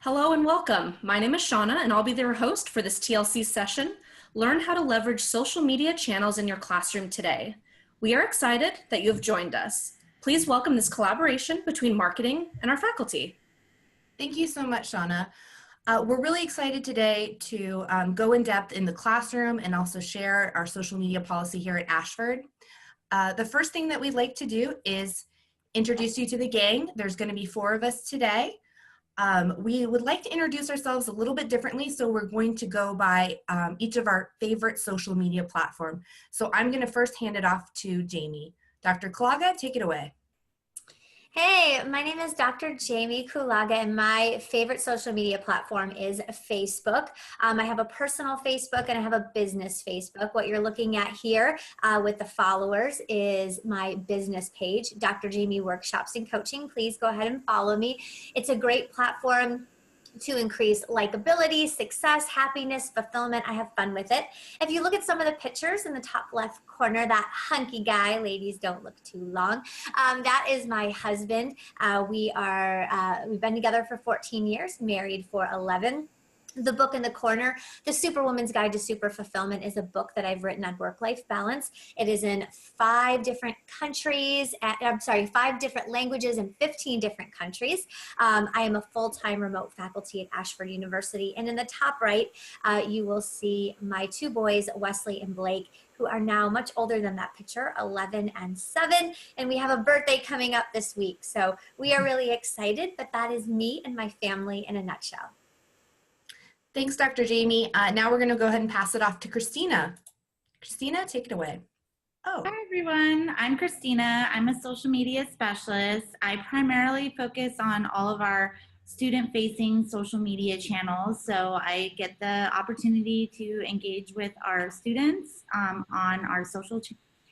Hello and welcome. My name is Shauna and I'll be your host for this TLC session. Learn how to leverage social media channels in your classroom today. We are excited that you have joined us. Please welcome this collaboration between marketing and our faculty. Thank you so much, Shauna. We're really excited today to go in depth in the classroom and also share our social media policy here at Ashford. The first thing that we'd like to do is introduce you to the gang. There's going to be 4 of us today. We would like to introduce ourselves a little bit differently, so we're going to go by each of our favorite social media platform. So I'm going to first hand it off to Jaime. Dr. Kulaga, take it away. Hey, my name is Dr. Jaime Kulaga, and my favorite social media platform is Facebook. I have a personal Facebook and I have a business Facebook. What you're looking at here with the followers is my business page, Dr. Jaime Workshops and Coaching. Please go ahead and follow me. It's a great platform to increase likability, success, happiness, fulfillment. I have fun with it. If you look at some of the pictures in the top left corner, that hunky guy, ladies, don't look too long. That is my husband. We've been together for 14 years, married for 11. The book in the corner, The Superwoman's Guide to Super Fulfillment, is a book that I've written on work-life balance. It is in 5 different countries, 5 different languages and 15 different countries. I am a full-time remote faculty at Ashford University. And in the top right, you will see my 2 boys, Wesley and Blake, who are now much older than that picture, 11 and 7. And we have a birthday coming up this week. So we are really excited, but that is me and my family in a nutshell. Thanks, Dr. Jaime. Now we're going to go ahead and pass it off to Kristina. Kristina, take it away. Oh. Hi, everyone. I'm Kristina. I'm a social media specialist. I primarily focus on all of our student-facing social media channels. So I get the opportunity to engage with our students on our social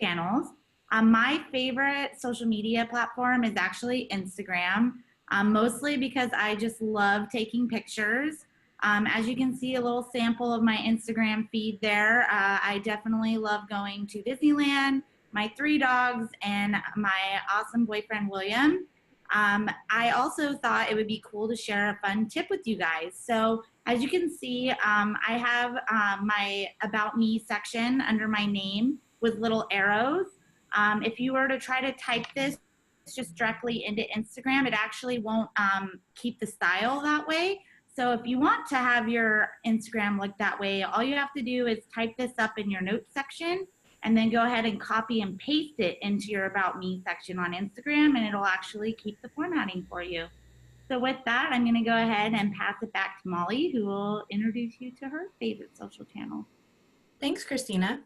channels. My favorite social media platform is actually Instagram, mostly because I just love taking pictures. As you can see, a little sample of my Instagram feed there. I definitely love going to Disneyland, my 3 dogs, and my awesome boyfriend, William. I also thought it would be cool to share a fun tip with you guys. So as you can see, I have my About Me section under my name with little arrows. If you were to try to type this just directly into Instagram, it actually won't keep the style that way. So if you want to have your Instagram look that way, all you have to do is type this up in your notes section and then go ahead and copy and paste it into your About Me section on Instagram, and it'll actually keep the formatting for you. So with that, I'm going to go ahead and pass it back to Molly, who will introduce you to her favorite social channel. Thanks, Kristina.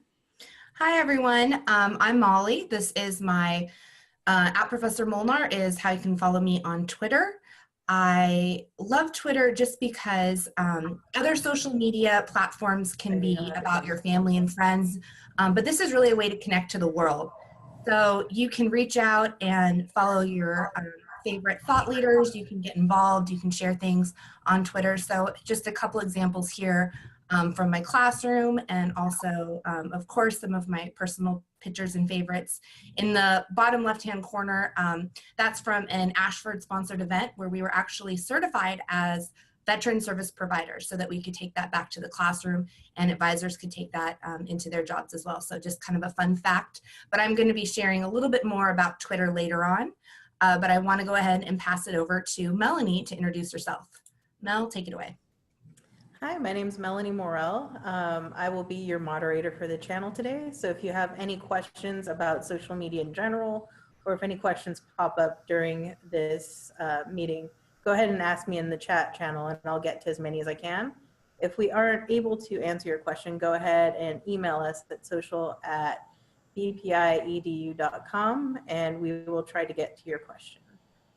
Hi, everyone. I'm Molly. This is my @Professor Molnar is how you can follow me on Twitter. I love Twitter just because other social media platforms can be about your family and friends, but this is really a way to connect to the world. So you can reach out and follow your favorite thought leaders, you can get involved, you can share things on Twitter. So just a couple examples here from my classroom, and also, of course, some of my personal pictures and favorites. In the bottom left-hand corner, that's from an Ashford sponsored event where we were actually certified as veteran service providers so that we could take that back to the classroom and advisors could take that into their jobs as well. So just kind of a fun fact, but I'm going to be sharing a little bit more about Twitter later on, but I want to go ahead and pass it over to Melanie to introduce herself. Mel, take it away. Hi, my name is Melanie Morrill. I will be your moderator for the channel today. So if you have any questions about social media in general, or if any questions pop up during this meeting, go ahead and ask me in the chat channel and I'll get to as many as I can. If we aren't able to answer your question, go ahead and email us at social@bpiedu.com and we will try to get to your question.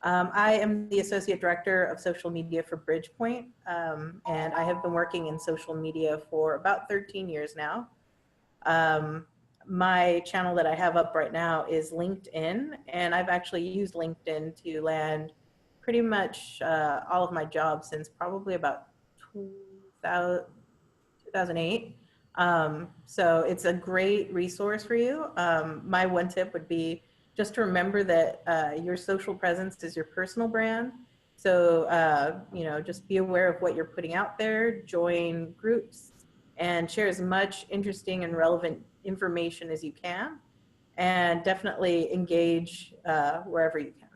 I am the Associate Director of Social Media for Bridgepoint, and I have been working in social media for about 13 years now. My channel that I have up right now is LinkedIn, and I've actually used LinkedIn to land pretty much all of my jobs since probably about 2008. So it's a great resource for you. My one tip would be just to remember that your social presence is your personal brand. So, you know, just be aware of what you're putting out there, join groups, and share as much interesting and relevant information as you can, and definitely engage wherever you can.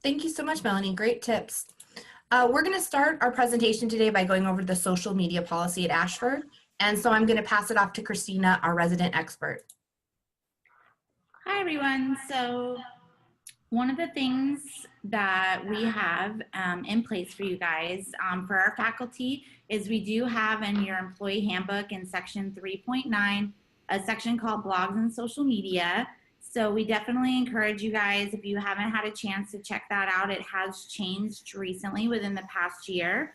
Thank you so much, Melanie. Great tips. We're going to start our presentation today by going over the social media policy at Ashford. And so I'm going to pass it off to Kristina, our resident expert. Hi, everyone. So one of the things that we have in place for you guys, for our faculty, is we do have in your employee handbook in section 3.9, a section called blogs and social media. So we definitely encourage you guys, if you haven't had a chance to check that out, it has changed recently within the past year.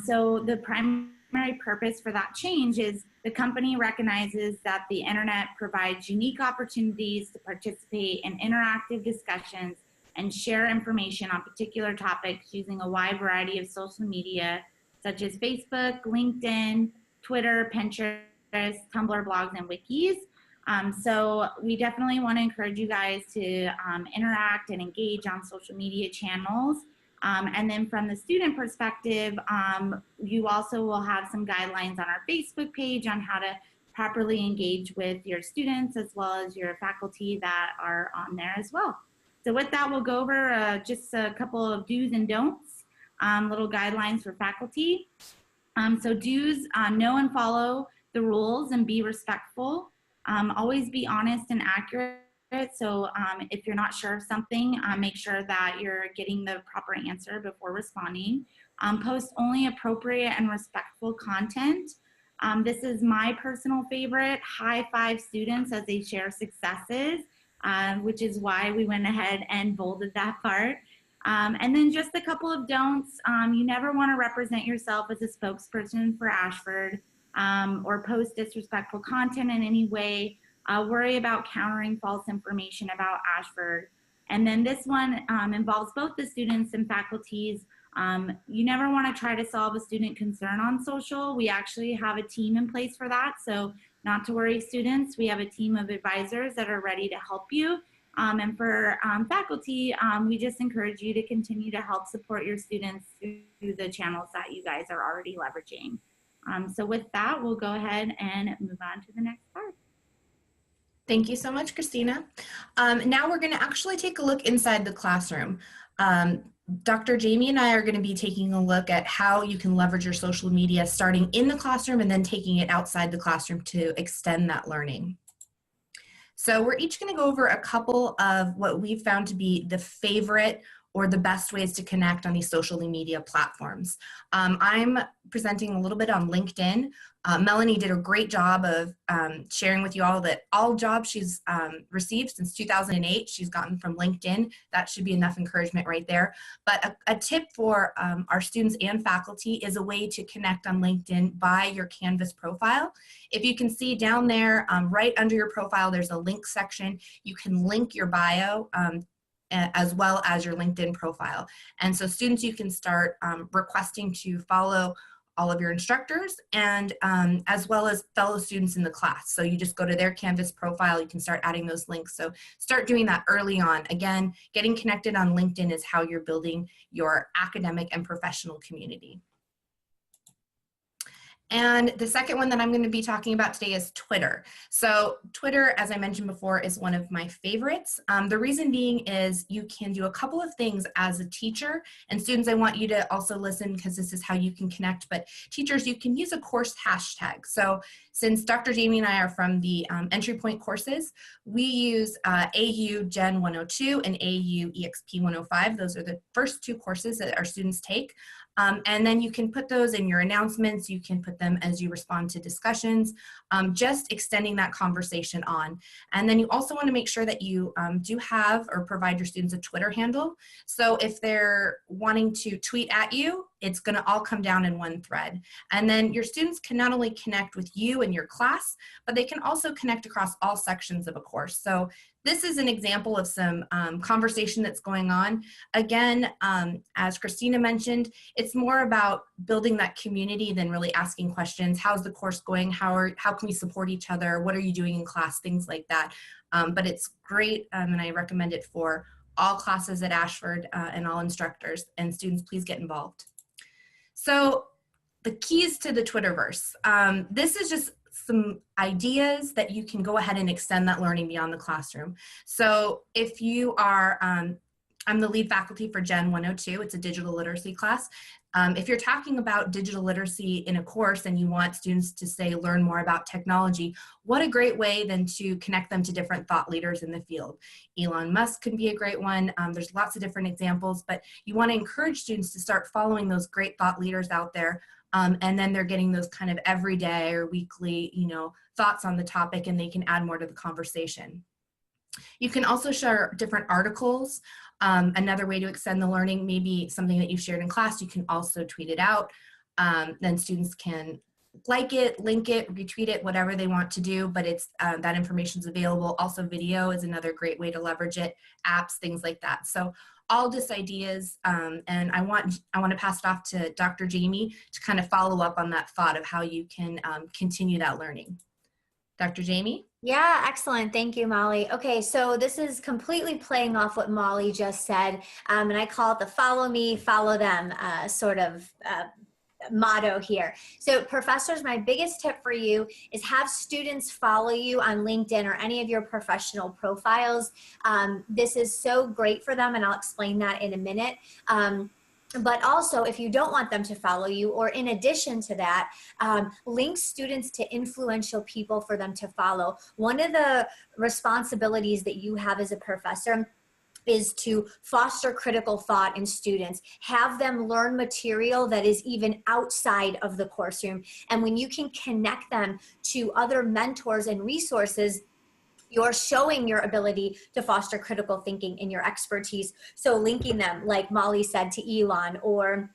So the primary purpose for that change is the company recognizes that the internet provides unique opportunities to participate in interactive discussions and share information on particular topics using a wide variety of social media, such as Facebook, LinkedIn, Twitter, Pinterest, Tumblr, blogs, and wikis. So we definitely want to encourage you guys to interact and engage on social media channels. And then from the student perspective, you also will have some guidelines on our Facebook page on how to properly engage with your students as well as your faculty that are on there as well. So with that, we'll go over just a couple of do's and don'ts, little guidelines for faculty. So do's, know and follow the rules and be respectful. Always be honest and accurate. So if you're not sure of something, make sure that you're getting the proper answer before responding. Post only appropriate and respectful content. This is my personal favorite. High five students as they share successes, which is why we went ahead and bolded that part. And then just a couple of don'ts. You never want to represent yourself as a spokesperson for Ashford or post disrespectful content in any way. Worry about countering false information about Ashford. And then this one involves both the students and faculties. You never want to try to solve a student concern on social. We actually have a team in place for that. So not to worry, students, we have a team of advisors that are ready to help you. And for faculty, we just encourage you to continue to help support your students through the channels that you guys are already leveraging. So with that, we'll go ahead and move on to the next part. Thank you so much, Kristina. Now we're going to actually take a look inside the classroom. Dr. Jaime and I are going to be taking a look at how you can leverage your social media starting in the classroom and then taking it outside the classroom to extend that learning. So we're each going to go over a couple of what we've found to be the favorite or the best ways to connect on these social media platforms. I'm presenting a little bit on LinkedIn. Melanie did a great job of sharing with you all that all jobs she's received since 2008, she's gotten from LinkedIn. That should be enough encouragement right there. But a tip for our students and faculty is a way to connect on LinkedIn by your Canvas profile. If you can see down there, right under your profile, there's a link section. You can link your bio as well as your LinkedIn profile. And so students, you can start requesting to follow all of your instructors and as well as fellow students in the class. So you just go to their Canvas profile, you can start adding those links. So start doing that early on. Again, getting connected on LinkedIn is how you're building your academic and professional community. And the second one that I'm going to be talking about today is Twitter. So Twitter, as I mentioned before, is one of my favorites. The reason being is you can do a couple of things as a teacher, and students, I want you to also listen because this is how you can connect, but teachers, you can use a course hashtag. So since Dr. Jaime and I are from the entry point courses, we use AU Gen 102 and AU EXP 105. Those are the first two courses that our students take. And then you can put those in your announcements, you can put them as you respond to discussions, just extending that conversation on. And then you also want to make sure that you do have or provide your students a Twitter handle. So if they're wanting to tweet at you, it's going to all come down in one thread. And then your students can not only connect with you and your class, but they can also connect across all sections of a course. So this is an example of some conversation that's going on. Again, as Kristina mentioned, it's more about building that community than really asking questions. How's the course going? How can we support each other? What are you doing in class? Things like that. But it's great, and I recommend it for all classes at Ashford and all instructors, and students, please get involved. So the keys to the Twitterverse. This is just some ideas that you can go ahead and extend that learning beyond the classroom. So if you are, I'm the lead faculty for Gen 102, it's a digital literacy class. If you're talking about digital literacy in a course and you want students to say, learn more about technology, what a great way then to connect them to different thought leaders in the field. Elon Musk could be a great one. There's lots of different examples, but you want to encourage students to start following those great thought leaders out there. And then they're getting those kind of everyday or weekly, thoughts on the topic, and they can add more to the conversation. You can also share different articles. Another way to extend the learning, maybe something that you shared in class, you can also tweet it out. Then students can like it, link it, retweet it, whatever they want to do, but it's that information is available. Also, video is another great way to leverage it, apps, things like that. So all just ideas, and I want to pass it off to Dr. Jaime to kind of follow up on that thought of how you can continue that learning. Dr. Jaime? Yeah, excellent. Thank you, Molly. Okay, so this is completely playing off what Molly just said, and I call it the follow me, follow them sort of motto here. So professors, my biggest tip for you is have students follow you on LinkedIn or any of your professional profiles. This is so great for them, and I'll explain that in a minute. But also, if you don't want them to follow you, or in addition to that, link students to influential people for them to follow. One of the responsibilities that you have as a professor is to foster critical thought in students, have them learn material that is even outside of the course room. And when you can connect them to other mentors and resources, you're showing your ability to foster critical thinking in your expertise. So linking them, like Molly said, to Elon or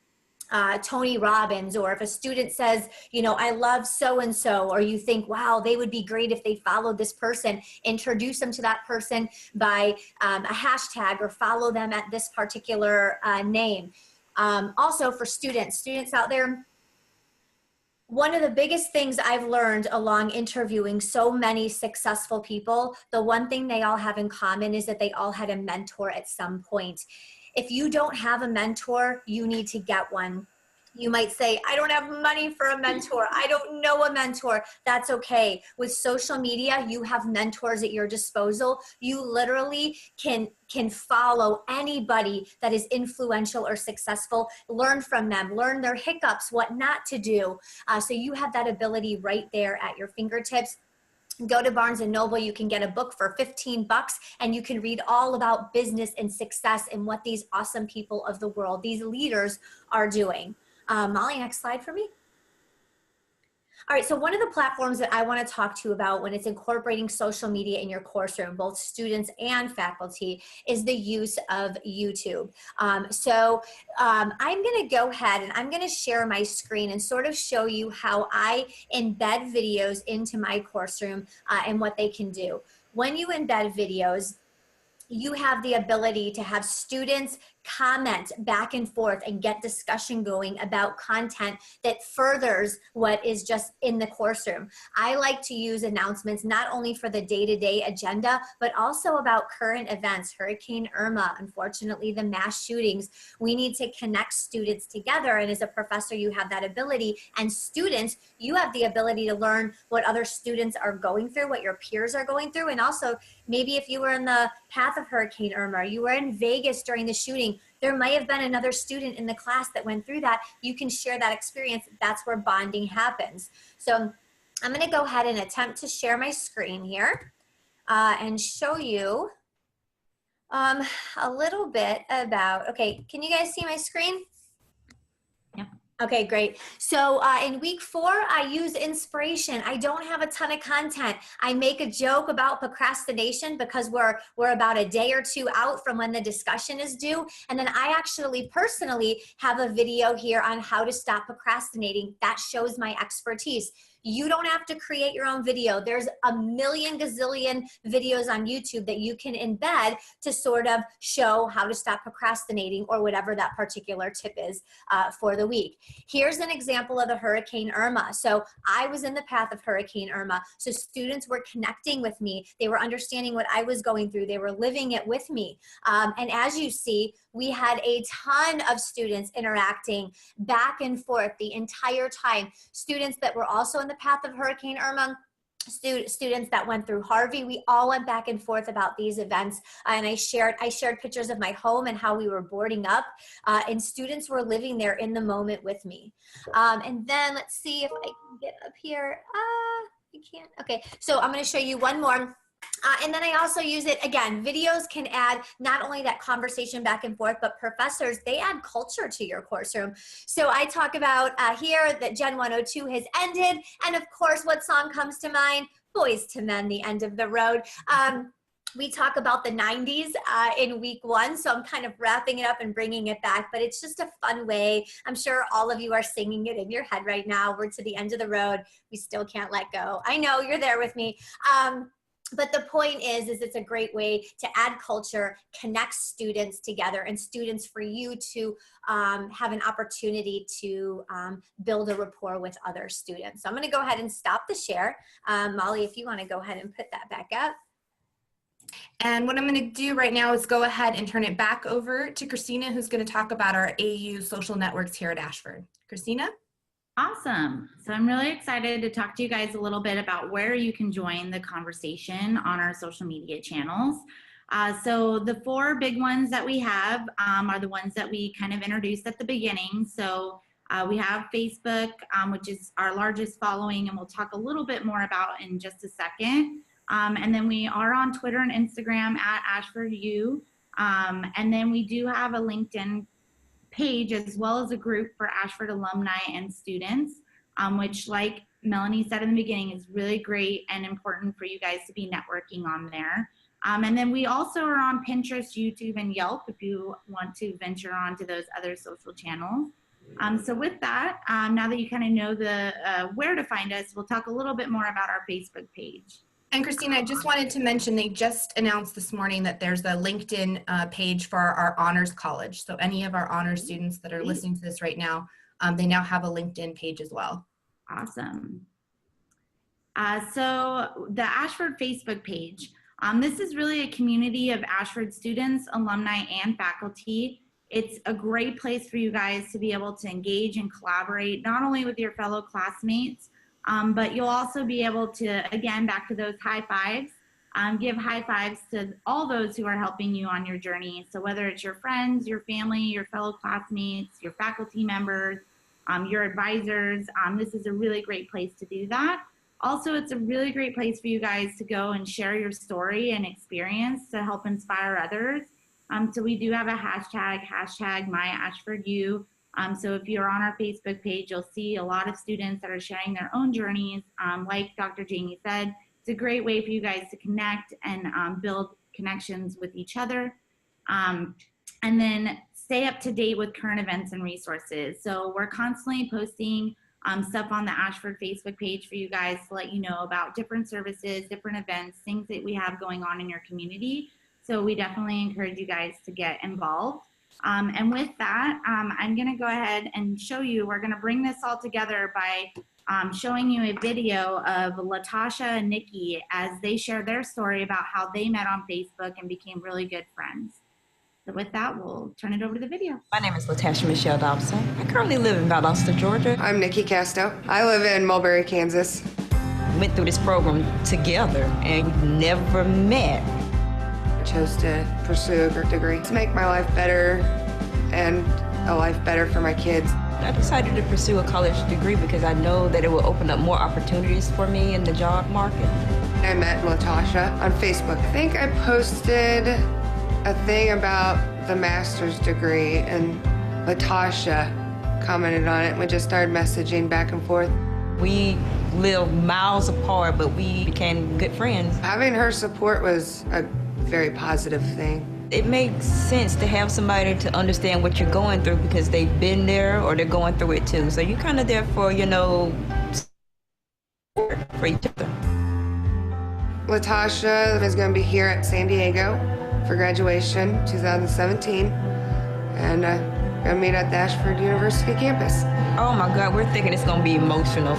Tony Robbins, or if a student says, I love so-and-so, or you think, wow, they would be great if they followed this person, introduce them to that person by a hashtag or follow them at this particular name. Also for students out there, one of the biggest things I've learned along interviewing so many successful people, the one thing they all have in common is that they all had a mentor at some point. If you don't have a mentor, you need to get one. You might say, I don't have money for a mentor. I don't know a mentor. That's okay. With social media, you have mentors at your disposal. You literally can follow anybody that is influential or successful, learn from them, learn their hiccups, what not to do. So you have that ability right there at your fingertips. Go to Barnes & Noble, you can get a book for $15 and you can read all about business and success and what these awesome people of the world, these leaders, are doing. Molly, next slide for me. All right, so one of the platforms that I want to talk to you about when it's incorporating social media in your course room, both students and faculty, is the use of YouTube. I'm going to go ahead and I'm going to share my screen and sort of show you how I embed videos into my course room and what they can do. When you embed videos, you have the ability to have students comment back and forth and get discussion going about content that furthers what is just in the course room. I like to use announcements not only for the day-to-day agenda, but also about current events. Hurricane Irma, unfortunately, the mass shootings. We need to connect students together, and as a professor, you have that ability. And students, you have the ability to learn what other students are going through, what your peers are going through, and also maybe if you were in the path of Hurricane Irma, or you were in Vegas during the shooting, there might have been another student in the class that went through that. You can share that experience. That's where bonding happens. So I'm going to go ahead and attempt to share my screen here and show you a little bit about, okay, can you guys see my screen? Yep. Okay, great. So in week 4, I use inspiration. I don't have a ton of content. I make a joke about procrastination because we're about a day or 2 out from when the discussion is due. And then I actually personally have a video here on how to stop procrastinating. That shows my expertise. You don't have to create your own video. There's a million gazillion videos on YouTube that you can embed to sort of show how to stop procrastinating or whatever that particular tip is for the week. Here's an example of a Hurricane Irma. So I was in the path of Hurricane Irma. So students were connecting with me. They were understanding what I was going through. They were living it with me. And as you see, we had a ton of students interacting back and forth the entire time. Students that were also in the path of Hurricane Irma, students that went through Harvey, we all went back and forth about these events. And I shared pictures of my home and how we were boarding up, and students were living there in the moment with me. And then let's see if I can get up here. I can't. Okay, so I'm going to show you one more. And then I also use it, again, videos can add not only that conversation back and forth, but professors, they add culture to your course room. So I talk about here that Gen 102 has ended. And of course, what song comes to mind? Boys to Men, The End of the Road. We talk about the 90s in week 1, so I'm kind of wrapping it up and bringing it back, but it's just a fun way. I'm sure all of you are singing it in your head right now. We're to the end of the road. We still can't let go. I know you're there with me. But the point is it's a great way to add culture, connect students together, and students for you to have an opportunity to build a rapport with other students. So I'm going to go ahead and stop the share. Molly, if you want to go ahead and put that back up. And what I'm going to do right now is go ahead and turn it back over to Kristina, who's going to talk about our AU social networks here at Ashford. Kristina? Awesome. So I'm really excited to talk to you guys a little bit about where you can join the conversation on our social media channels. So the 4 big ones that we have are the ones that we kind of introduced at the beginning. So we have Facebook, which is our largest following, and we'll talk a little bit more about in just a second. And then we are on Twitter and Instagram at AshfordU. And then we do have a LinkedIn page as well as a group for Ashford alumni and students, which, like Melanie said in the beginning, is really great and important for you guys to be networking on there. And then we also are on Pinterest, YouTube, and Yelp if you want to venture onto those other social channels. So with that, now that you kind of know the where to find us, we'll talk a little bit more about our Facebook page. And Kristina, I just wanted to mention they just announced this morning that there's a LinkedIn page for our honors college. So any of our honors students that are listening to this right now, they now have a LinkedIn page as well. Awesome. So the Ashford Facebook page, this is really a community of Ashford students, alumni, and faculty. It's a great place for you guys to be able to engage and collaborate, not only with your fellow classmates, but you'll also be able to, again, back to those high fives, give high fives to all those who are helping you on your journey. So whether it's your friends, your family, your fellow classmates, your faculty members, your advisors, this is a really great place to do that. Also, it's a really great place for you guys to go and share your story and experience to help inspire others. So we do have a hashtag #MyAshfordU. So if you're on our Facebook page, you'll see a lot of students that are sharing their own journeys. Like Dr. Jaime said, it's a great way for you guys to connect and build connections with each other. And then stay up to date with current events and resources. So we're constantly posting stuff on the Ashford Facebook page for you guys to let you know about different services, different events, things that we have going on in your community. So we definitely encourage you guys to get involved. And with that, I'm going to go ahead and show you, we're going to bring this all together by showing you a video of Latasha and Nikki as they share their story about how they met on Facebook and became really good friends. So with that, we'll turn it over to the video. My name is Latasha Michelle Dobson. I currently live in Valdosta, Georgia. I'm Nikki Casto. I live in Mulberry, Kansas. We went through this program together and we never met. I chose to pursue a degree to make my life better and a life better for my kids. I decided to pursue a college degree because I know that it will open up more opportunities for me in the job market. I met Latasha on Facebook. I think I posted a thing about the master's degree and Latasha commented on it and we just started messaging back and forth. We live miles apart, but we became good friends. Having her support was a very positive thing. It makes sense to have somebody to understand what you're going through because they've been there or they're going through it too. So you're kind of there for, you know, for each other. Latasha is going to be here at San Diego for graduation 2017, and going to meet at the Ashford University campus. Oh my God, we're thinking it's going to be emotional.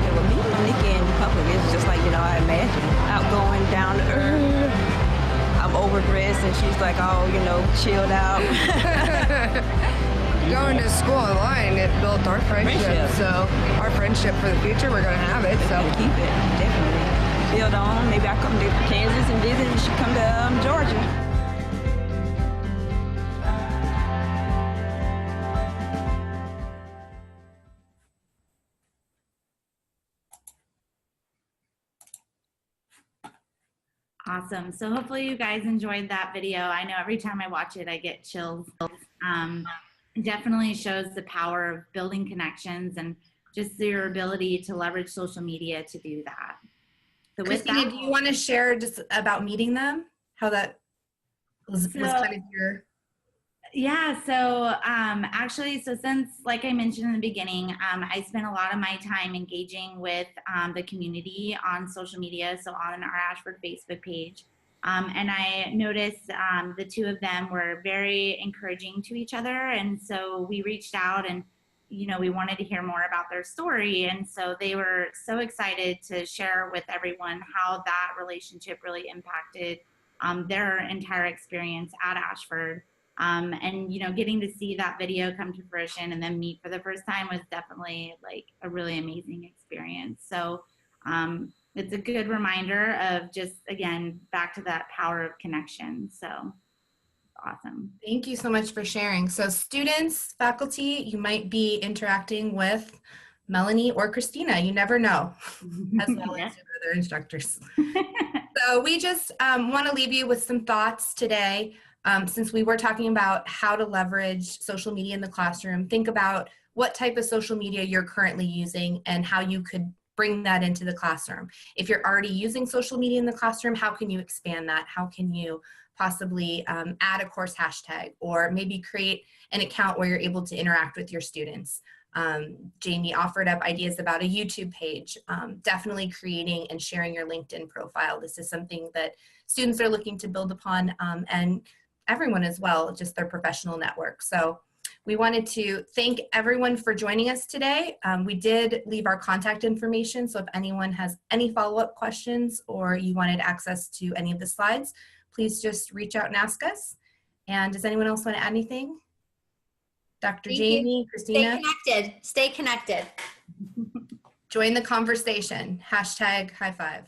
Yeah, well, meeting Nikki in public is just like, I imagine. Outgoing, down to earth. I'm overdressed, and she's like, chilled out. Going to school online, it built our friendship. So our friendship for the future, we're going to have it. So keep it, definitely. Build on. Maybe I come to Kansas and visit, and she come to Georgia. Awesome. So hopefully you guys enjoyed that video. I know every time I watch it, I get chills. Definitely shows the power of building connections and just your ability to leverage social media to do that. So Kristina, do you want to share just about meeting them? How that was kind of your... Yeah, so actually, since, like I mentioned in the beginning, I spent a lot of my time engaging with the community on social media, so on our Ashford Facebook page. And I noticed the two of them were very encouraging to each other. And so we reached out and, we wanted to hear more about their story. And so they were so excited to share with everyone how that relationship really impacted their entire experience at Ashford. And, getting to see that video come to fruition and then meet for the first time was definitely like a really amazing experience. So it's a good reminder of just, again, back to that power of connection. So awesome. Thank you so much for sharing. So students, faculty, you might be interacting with Melanie or Kristina. You never know, as well as other instructors. So we just want to leave you with some thoughts today. Since we were talking about how to leverage social media in the classroom, think about what type of social media you're currently using and how you could bring that into the classroom. If you're already using social media in the classroom, how can you expand that? How can you possibly add a course hashtag, or maybe create an account where you're able to interact with your students? Jamie offered up ideas about a YouTube page, definitely creating and sharing your LinkedIn profile. This is something that students are looking to build upon, and everyone as well, just their professional network. So we wanted to thank everyone for joining us today. We did leave our contact information, so if anyone has any follow-up questions or you wanted access to any of the slides, please just reach out and ask us. And does anyone else want to add anything? Dr. Jamie, Kristina? Stay connected. Stay connected. Join the conversation. Hashtag high five.